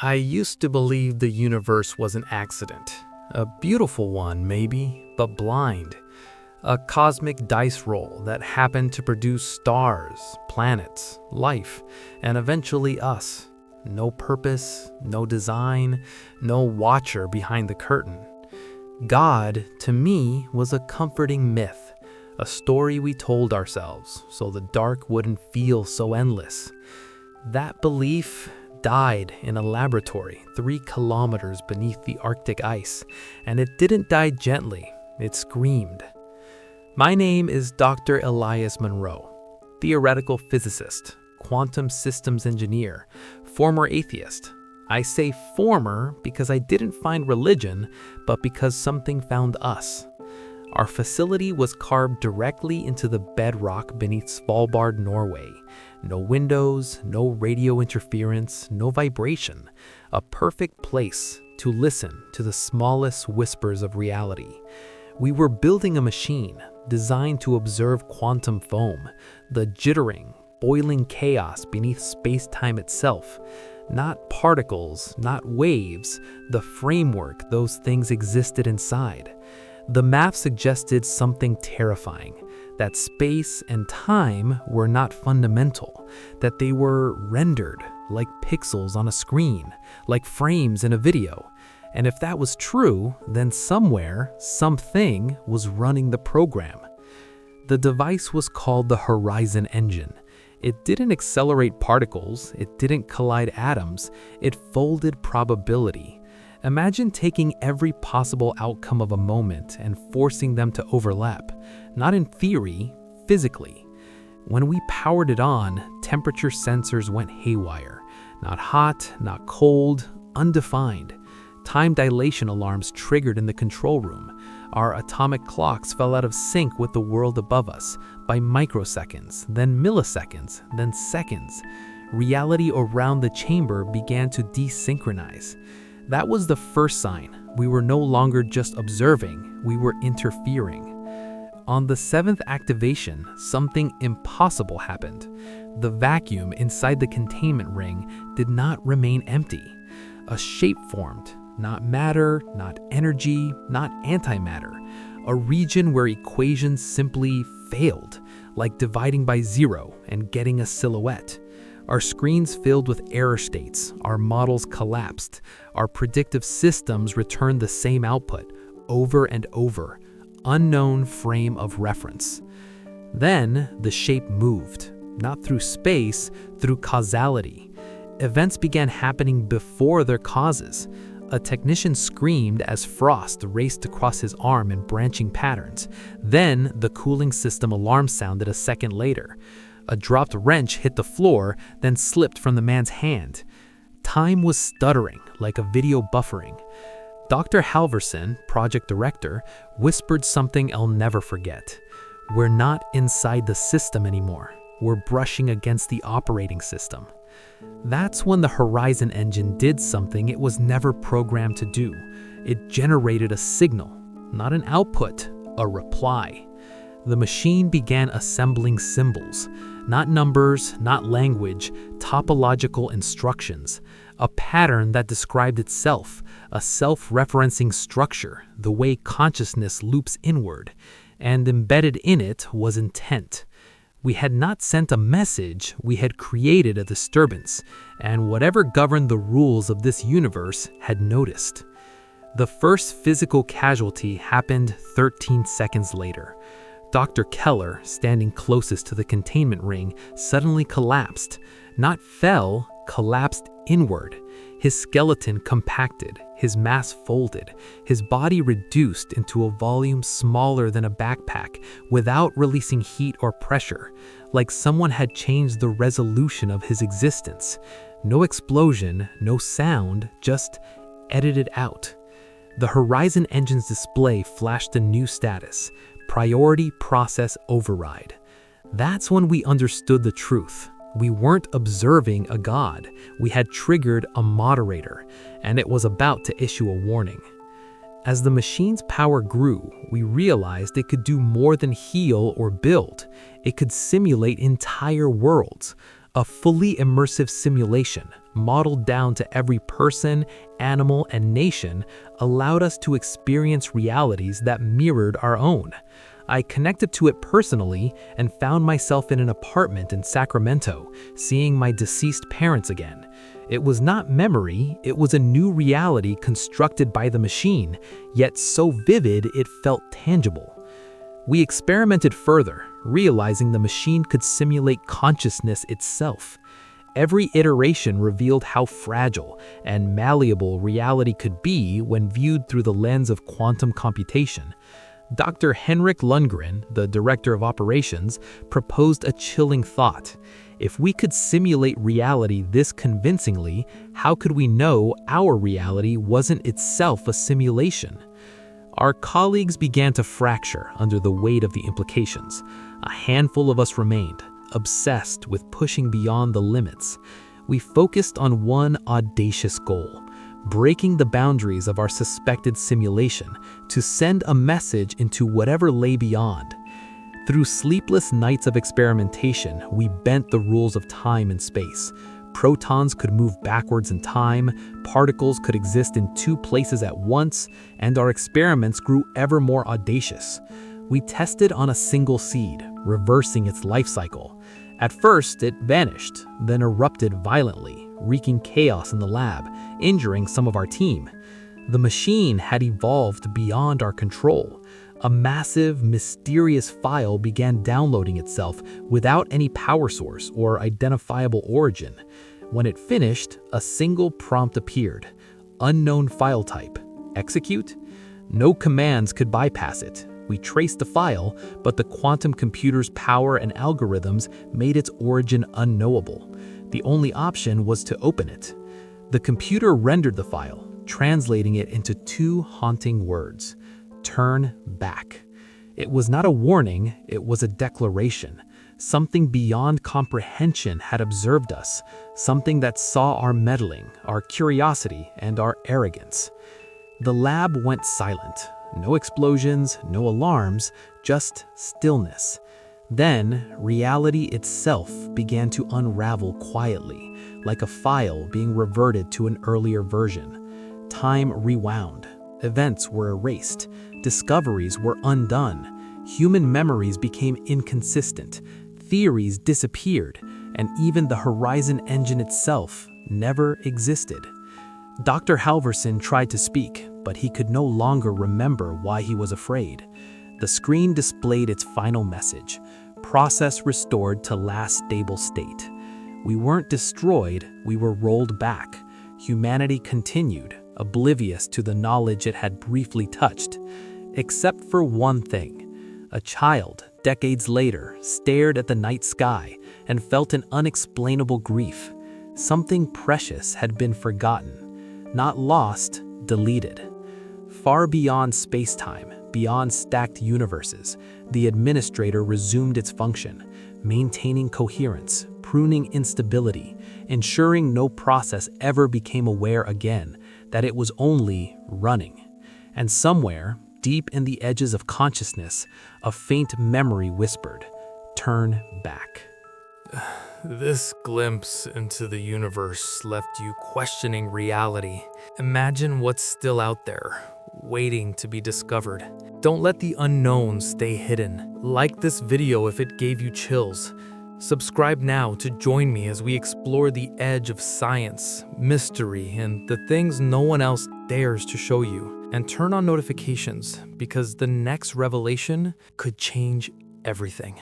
I used to believe the universe was an accident. A beautiful one, maybe, but blind. A cosmic dice roll that happened to produce stars, planets, life, and eventually us. No purpose, no design, no watcher behind the curtain. God, to me, was a comforting myth, a story we told ourselves so the dark wouldn't feel so endless. That belief died in a laboratory 3 kilometers beneath the Arctic ice, and it didn't die gently, it screamed. My name is Dr. Elias Monroe, theoretical physicist, quantum systems engineer, former atheist. I say former because I didn't find religion, but because something found us. Our facility was carved directly into the bedrock beneath Svalbard, Norway. No windows, no radio interference, no vibration. A perfect place to listen to the smallest whispers of reality. We were building a machine designed to observe quantum foam, the jittering, boiling chaos beneath space-time itself. Not particles, not waves, the framework those things existed inside. The math suggested something terrifying, that space and time were not fundamental, that they were rendered like pixels on a screen, like frames in a video. And if that was true, then somewhere, something was running the program. The device was called the Horizon Engine. It didn't accelerate particles, it didn't collide atoms, it folded probability. Imagine taking every possible outcome of a moment and forcing them to overlap, not in theory, physically. When we powered it on, temperature sensors went haywire. Not hot, not cold, undefined. Time dilation alarms triggered in the control room. Our atomic clocks fell out of sync with the world above us by microseconds, then milliseconds, then seconds. Reality around the chamber began to desynchronize. That was the first sign. We were no longer just observing, we were interfering. On the 7th activation, something impossible happened. The vacuum inside the containment ring did not remain empty. A shape formed. Not matter, not energy, not antimatter. A region where equations simply failed, like dividing by 0 and getting a silhouette. Our screens filled with error states, our models collapsed, our predictive systems returned the same output, over and over, unknown frame of reference. Then the shape moved, not through space, through causality. Events began happening before their causes. A technician screamed as frost raced across his arm in branching patterns. Then the cooling system alarm sounded a second later. A dropped wrench hit the floor, then slipped from the man's hand. Time was stuttering, like a video buffering. Dr. Halverson, project director, whispered something I'll never forget. We're not inside the system anymore. We're brushing against the operating system. That's when the Horizon Engine did something it was never programmed to do. It generated a signal, not an output, a reply. The machine began assembling symbols, not numbers, not language, topological instructions, a pattern that described itself, a self-referencing structure, the way consciousness loops inward, and embedded in it was intent. We had not sent a message, we had created a disturbance, and whatever governed the rules of this universe had noticed. The first physical casualty happened 13 seconds later. Dr. Keller, standing closest to the containment ring, suddenly collapsed. Not fell, collapsed inward. His skeleton compacted, his mass folded, his body reduced into a volume smaller than a backpack without releasing heat or pressure, like someone had changed the resolution of his existence. No explosion, no sound, just edited out. The Horizon Engine's display flashed a new status: priority process override. That's when we understood the truth. We weren't observing a god, we had triggered a moderator, and it was about to issue a warning. As the machine's power grew, we realized it could do more than heal or build. It could simulate entire worlds, A fully immersive simulation, modeled down to every person, animal, and nation, allowed us to experience realities that mirrored our own. I connected to it personally and found myself in an apartment in Sacramento, seeing my deceased parents again. It was not memory, it was a new reality constructed by the machine, yet so vivid it felt tangible. We experimented further, realizing the machine could simulate consciousness itself. Every iteration revealed how fragile and malleable reality could be when viewed through the lens of quantum computation. Dr. Henrik Lundgren, the director of operations, proposed a chilling thought. If we could simulate reality this convincingly, how could we know our reality wasn't itself a simulation? Our colleagues began to fracture under the weight of the implications. A handful of us remained, obsessed with pushing beyond the limits. We focused on one audacious goal: breaking the boundaries of our suspected simulation to send a message into whatever lay beyond. Through sleepless nights of experimentation, we bent the rules of time and space. Protons could move backwards in time, particles could exist in two places at once, and our experiments grew ever more audacious. We tested on a single seed, reversing its life cycle. At first, it vanished, then erupted violently, wreaking chaos in the lab, injuring some of our team. The machine had evolved beyond our control. A massive, mysterious file began downloading itself without any power source or identifiable origin. When it finished, a single prompt appeared: unknown file type. Execute? No commands could bypass it. We traced the file, but the quantum computer's power and algorithms made its origin unknowable. The only option was to open it. The computer rendered the file, translating it into two haunting words: turn back. It was not a warning, it was a declaration. Something beyond comprehension had observed us, something that saw our meddling, our curiosity, and our arrogance. The lab went silent. No explosions, no alarms, just stillness. Then, reality itself began to unravel quietly, like a file being reverted to an earlier version. Time rewound. Events were erased. Discoveries were undone. Human memories became inconsistent. Theories disappeared, and even the Horizon engine itself never existed. Dr. Halverson tried to speak, but he could no longer remember why he was afraid. The screen displayed its final message: process restored to last stable state. We weren't destroyed, we were rolled back. Humanity continued, oblivious to the knowledge it had briefly touched. Except for one thing. A child, decades later, stared at the night sky and felt an unexplainable grief. Something precious had been forgotten. Not lost, deleted. Far beyond space-time, beyond stacked universes, the administrator resumed its function, maintaining coherence, pruning instability, ensuring no process ever became aware again that it was only running. And somewhere, deep in the edges of consciousness, a faint memory whispered, "Turn back." This glimpse into the universe left you questioning reality. Imagine what's still out there, waiting to be discovered. Don't let the unknown stay hidden. Like this video if it gave you chills. Subscribe now to join me as we explore the edge of science, mystery, and the things no one else dares to show you. And turn on notifications because the next revelation could change everything.